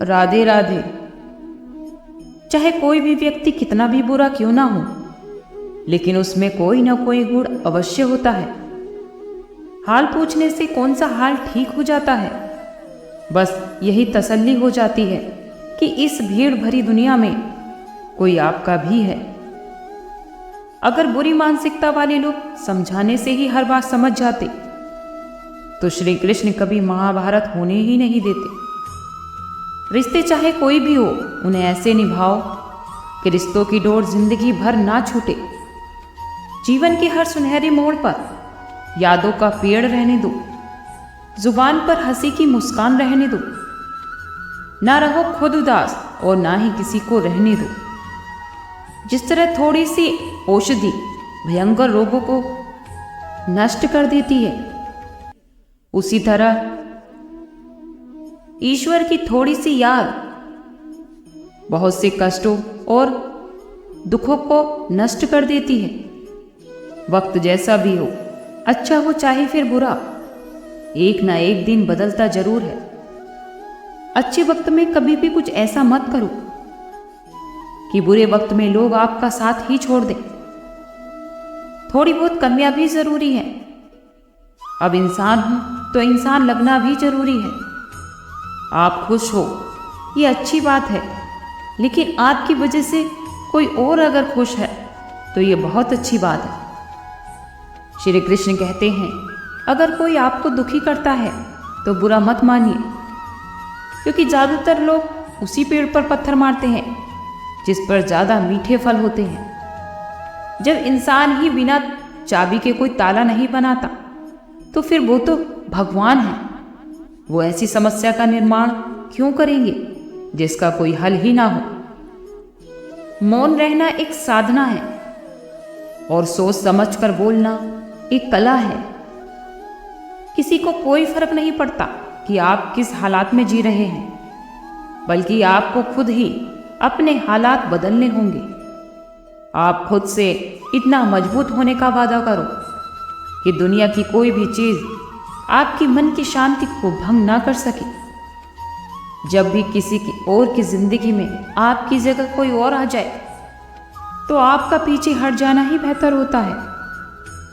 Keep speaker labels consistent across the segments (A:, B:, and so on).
A: राधे राधे। चाहे कोई भी व्यक्ति कितना भी बुरा क्यों ना हो, लेकिन उसमें कोई ना कोई गुण अवश्य होता है। हाल पूछने से कौन सा हाल ठीक हो जाता है। बस यही तसल्ली हो जाती है कि इस भीड़ भरी दुनिया में कोई आपका भी है। अगर बुरी मानसिकता वाले लोग समझाने से ही हर बात समझ जाते तो श्री कृष्ण कभी महाभारत होने ही नहीं देते। रिश्ते चाहे कोई भी हो, उन्हें ऐसे निभाओ कि रिश्तों की डोर जिंदगी भर ना छूटे। जीवन के हर सुनहरे मोड़ पर यादों का पेड़ रहने दो, जुबान पर हंसी की मुस्कान रहने दो। ना रहो खुद उदास और ना ही किसी को रहने दो। जिस तरह थोड़ी सी औषधि भयंकर रोगों को नष्ट कर देती है, उसी तरह ईश्वर की थोड़ी सी याद बहुत से कष्टों और दुखों को नष्ट कर देती है। वक्त जैसा भी हो, अच्छा हो चाहे फिर बुरा, एक ना एक दिन बदलता जरूर है। अच्छे वक्त में कभी भी कुछ ऐसा मत करो कि बुरे वक्त में लोग आपका साथ ही छोड़ दें। थोड़ी बहुत कमियां भी जरूरी है। अब इंसान हूं तो इंसान लगना भी जरूरी है। आप खुश हो ये अच्छी बात है, लेकिन आपकी वजह से कोई और अगर खुश है तो ये बहुत अच्छी बात है। श्री कृष्ण कहते हैं, अगर कोई आपको दुखी करता है तो बुरा मत मानिए, क्योंकि ज़्यादातर लोग उसी पेड़ पर पत्थर मारते हैं जिस पर ज़्यादा मीठे फल होते हैं। जब इंसान ही बिना चाबी के कोई ताला नहीं बनाता तो फिर वो तो भगवान है। वो ऐसी समस्या का निर्माण क्यों करेंगे जिसका कोई हल ही ना हो। मौन रहना एक साधना है और सोच समझ कर बोलना एक कला है। किसी को कोई फर्क नहीं पड़ता कि आप किस हालात में जी रहे हैं, बल्कि आपको खुद ही अपने हालात बदलने होंगे। आप खुद से इतना मजबूत होने का वादा करो कि दुनिया की कोई भी चीज आपकी मन की शांति को भंग ना कर सके। जब भी किसी की और की जिंदगी में आपकी जगह कोई और आ जाए तो आपका पीछे हट जाना ही बेहतर होता है।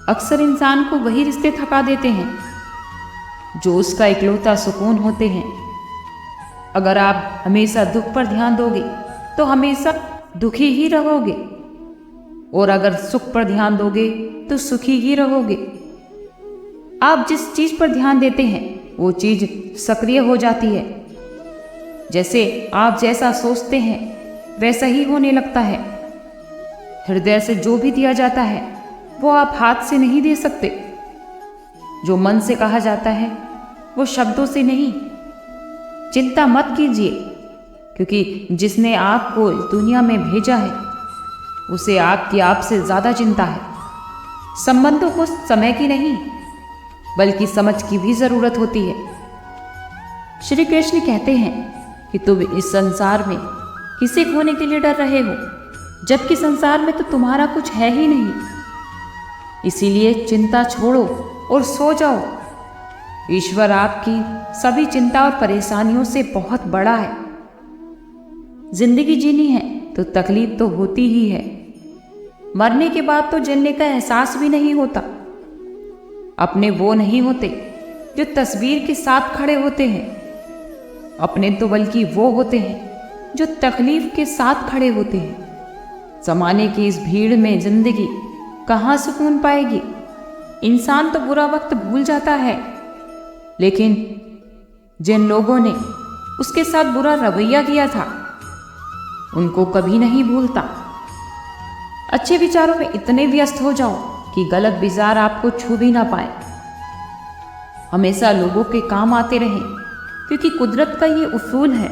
A: अक्सर इंसान को वही रिश्ते थका देते हैं जो उसका इकलौता सुकून होते हैं। अगर आप हमेशा दुख पर ध्यान दोगे तो हमेशा दुखी ही रहोगे, और अगर सुख पर ध्यान दोगे तो सुखी ही रहोगे। आप जिस चीज पर ध्यान देते हैं वो चीज सक्रिय हो जाती है। जैसे आप जैसा सोचते हैं वैसा ही होने लगता है। हृदय से जो भी दिया जाता है वो आप हाथ से नहीं दे सकते। जो मन से कहा जाता है वो शब्दों से नहीं। चिंता मत कीजिए, क्योंकि जिसने आपको इस दुनिया में भेजा है उसे आपकी आपसे ज्यादा चिंता है। संबंधों को समय की नहीं बल्कि समझ की भी जरूरत होती है। श्री कृष्ण कहते हैं कि तुम इस संसार में किसे खोने के लिए डर रहे हो, जबकि संसार में तो तुम्हारा कुछ है ही नहीं। इसीलिए चिंता छोड़ो और सो जाओ। ईश्वर आपकी सभी चिंता और परेशानियों से बहुत बड़ा है। जिंदगी जीनी है तो तकलीफ तो होती ही है। मरने के बाद तो जलने का एहसास भी नहीं होता। अपने वो नहीं होते जो तस्वीर के साथ खड़े होते हैं, अपने तो बल्कि वो होते हैं जो तकलीफ के साथ खड़े होते हैं। ज़माने की इस भीड़ में जिंदगी कहाँ सुकून पाएगी। इंसान तो बुरा वक्त भूल जाता है, लेकिन जिन लोगों ने उसके साथ बुरा रवैया किया था उनको कभी नहीं भूलता। अच्छे विचारों में इतने व्यस्त हो जाओ कि गलत विचार आपको छू भी ना पाए। हमेशा लोगों के काम आते रहें, क्योंकि कुदरत का ये उसूल है।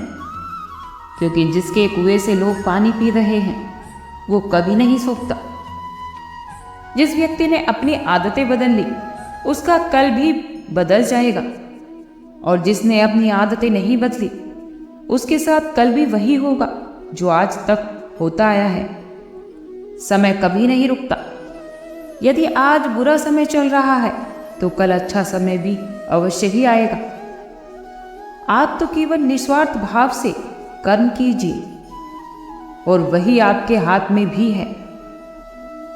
A: क्योंकि जिसके कुएं से लोग पानी पी रहे हैं वो कभी नहीं सूखता। जिस व्यक्ति ने अपनी आदतें बदल ली उसका कल भी बदल जाएगा, और जिसने अपनी आदतें नहीं बदली उसके साथ कल भी वही होगा जो आज तक होता आया है। समय कभी नहीं रुकता। यदि आज बुरा समय चल रहा है तो कल अच्छा समय भी अवश्य ही आएगा। आप तो केवल निस्वार्थ भाव से कर्म कीजिए और वही आपके हाथ में भी है।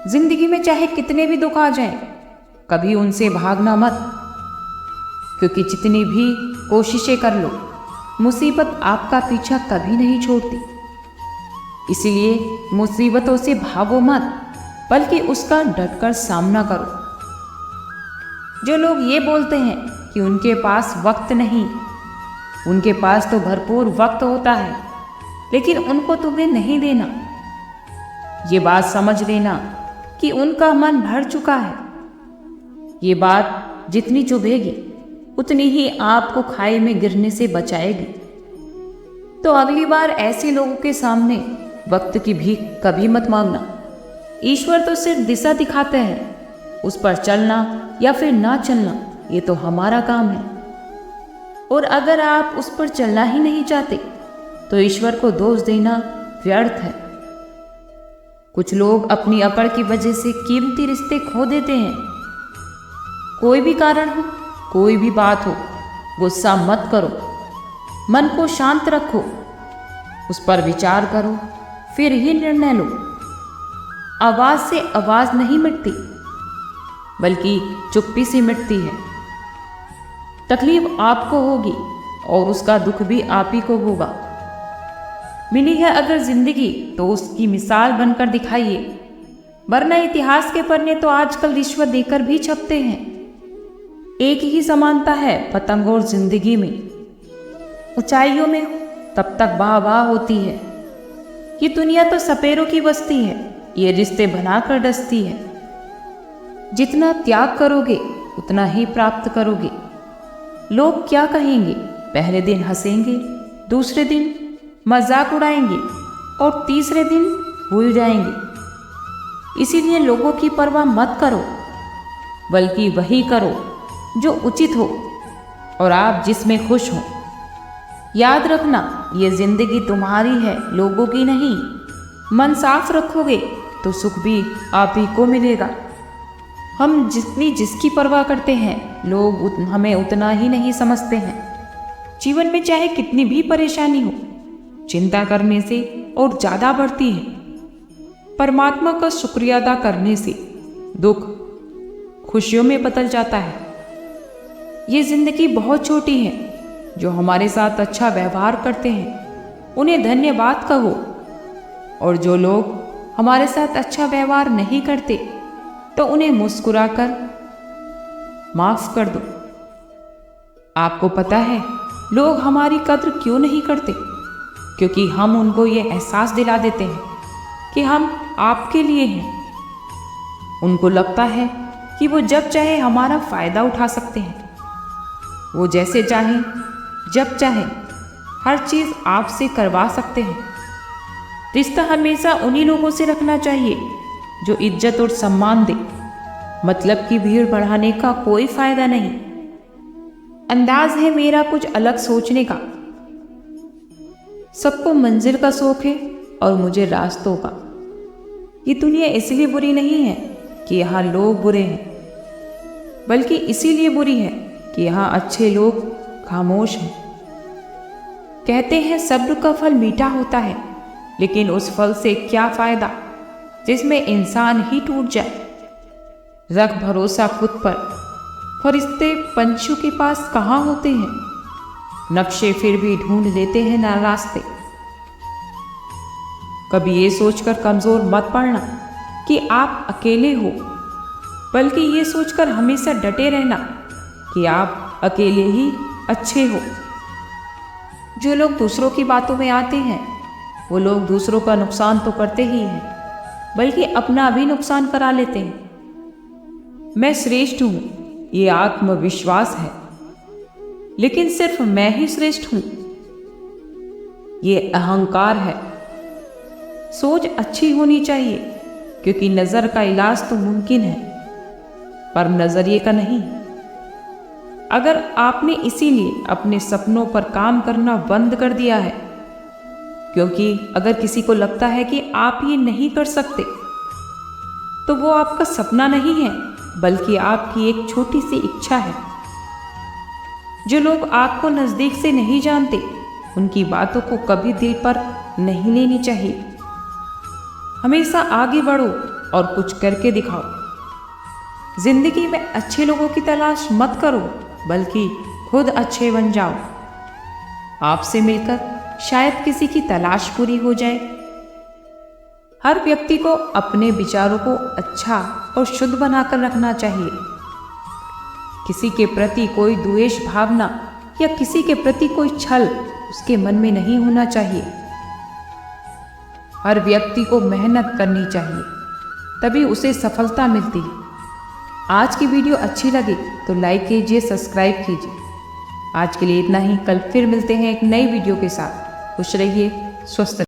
A: जिंदगी में चाहे कितने भी दुख आ जाएं, कभी उनसे भागना मत, क्योंकि जितनी भी कोशिशें कर लो, मुसीबत आपका पीछा कभी नहीं छोड़ती। इसलिए मुसीबतों से भागो मत, बल्कि उसका डटकर सामना करो। जो लोग ये बोलते हैं कि उनके पास वक्त नहीं, उनके पास तो भरपूर वक्त होता है, लेकिन उनको तुम्हें नहीं देना। ये बात समझ लेना कि उनका मन भर चुका है। ये बात जितनी चुभेगी उतनी ही आपको खाई में गिरने से बचाएगी। तो अगली बार ऐसे लोगों के सामने वक्त की भीख कभी मत मांगना। ईश्वर तो सिर्फ दिशा दिखाते हैं, उस पर चलना या फिर ना चलना ये तो हमारा काम है। और अगर आप उस पर चलना ही नहीं चाहते तो ईश्वर को दोष देना व्यर्थ है। कुछ लोग अपनी अकड़ की वजह से कीमती रिश्ते खो देते हैं। कोई भी कारण हो, कोई भी बात हो, गुस्सा मत करो, मन को शांत रखो, उस पर विचार करो, फिर ही निर्णय लो। आवाज से आवाज नहीं मिटती, बल्कि चुप्पी से मिटती है। तकलीफ आपको होगी और उसका दुख भी आप ही को होगा। मिली है अगर जिंदगी तो उसकी मिसाल बनकर दिखाइए, वरना इतिहास के पन्ने तो आजकल रिश्वत देकर भी छपते हैं। एक ही समानता है पतंग और जिंदगी में। ऊंचाइयों में हो तब तक वाह वाह होती है। ये दुनिया तो सपेरों की बस्ती है, ये रिश्ते बनाकर डसती है। जितना त्याग करोगे उतना ही प्राप्त करोगे। लोग क्या कहेंगे? पहले दिन हंसेंगे, दूसरे दिन मजाक उड़ाएंगे और तीसरे दिन भूल जाएंगे। इसीलिए लोगों की परवाह मत करो, बल्कि वही करो जो उचित हो और आप जिसमें खुश हो। याद रखना, ये जिंदगी तुम्हारी है, लोगों की नहीं। मन साफ रखोगे तो सुख भी आप ही को मिलेगा। हम जितनी जिसकी परवाह करते हैं, लोग हमें उतना ही नहीं समझते हैं। जीवन में चाहे कितनी भी परेशानी हो, चिंता करने से और ज्यादा बढ़ती है। परमात्मा का शुक्रिया अदा करने से दुख खुशियों में बदल जाता है। ये जिंदगी बहुत छोटी है। जो हमारे साथ अच्छा व्यवहार करते हैं उन्हें धन्यवाद कहो, और जो लोग हमारे साथ अच्छा व्यवहार नहीं करते तो उन्हें मुस्कुराकर माफ कर दो। आपको पता है लोग हमारी कद्र क्यों नहीं करते? क्योंकि हम उनको ये एहसास दिला देते हैं कि हम आपके लिए हैं। उनको लगता है कि वो जब चाहे हमारा फायदा उठा सकते हैं। वो जैसे चाहें, जब चाहें, हर चीज आपसे करवा सकते हैं। रिश्ता हमेशा उन्हीं लोगों से रखना चाहिए जो इज्जत और सम्मान दे। मतलब की भीड़ बढ़ाने का कोई फायदा नहीं। अंदाज है मेरा कुछ अलग सोचने का। सबको मंजिल का शौक है और मुझे रास्तों का। ये दुनिया इसलिए बुरी नहीं है कि यहाँ लोग बुरे हैं, बल्कि इसीलिए बुरी है कि यहाँ अच्छे लोग खामोश हैं। कहते हैं सब्र का फल मीठा होता है, लेकिन उस फल से क्या फायदा जिसमें इंसान ही टूट जाए। रख भरोसा खुद पर। फरिश्ते पंछियों के पास कहाँ होते हैं? नक्शे फिर भी ढूंढ लेते हैं ना रास्ते। कभी ये सोचकर कमजोर मत पड़ना कि आप अकेले हो, बल्कि ये सोचकर हमेशा डटे रहना कि आप अकेले ही अच्छे हो। जो लोग दूसरों की बातों में आते हैं वो लोग दूसरों का नुकसान तो करते ही हैं, बल्कि अपना भी नुकसान करा लेते हैं। मैं श्रेष्ठ हूं, ये आत्मविश्वास है, लेकिन सिर्फ मैं ही श्रेष्ठ हूं, ये अहंकार है। सोच अच्छी होनी चाहिए, क्योंकि नजर का इलाज तो मुमकिन है, पर नजरिए का नहीं। अगर आपने इसीलिए अपने सपनों पर काम करना बंद कर दिया है, क्योंकि अगर किसी को लगता है कि आप ये नहीं कर सकते, तो वो आपका सपना नहीं है, बल्कि आपकी एक छोटी सी इच्छा है। जो लोग आपको नजदीक से नहीं जानते उनकी बातों को कभी दिल पर नहीं लेनी चाहिए। हमेशा आगे बढ़ो और कुछ करके दिखाओ। जिंदगी में अच्छे लोगों की तलाश मत करो, बल्कि खुद अच्छे बन जाओ। आपसे मिलकर शायद किसी की तलाश पूरी हो जाए। हर व्यक्ति को अपने विचारों को अच्छा और शुद्ध बनाकर रखना चाहिए। किसी के प्रति कोई द्वेष भावना या किसी के प्रति कोई छल उसके मन में नहीं होना चाहिए। हर व्यक्ति को मेहनत करनी चाहिए, तभी उसे सफलता मिलती है। आज की वीडियो अच्छी लगी तो लाइक कीजिए, सब्सक्राइब कीजिए। आज के लिए इतना ही। कल फिर मिलते हैं एक नई वीडियो के साथ। खुश रहिए, स्वस्थ रहिए।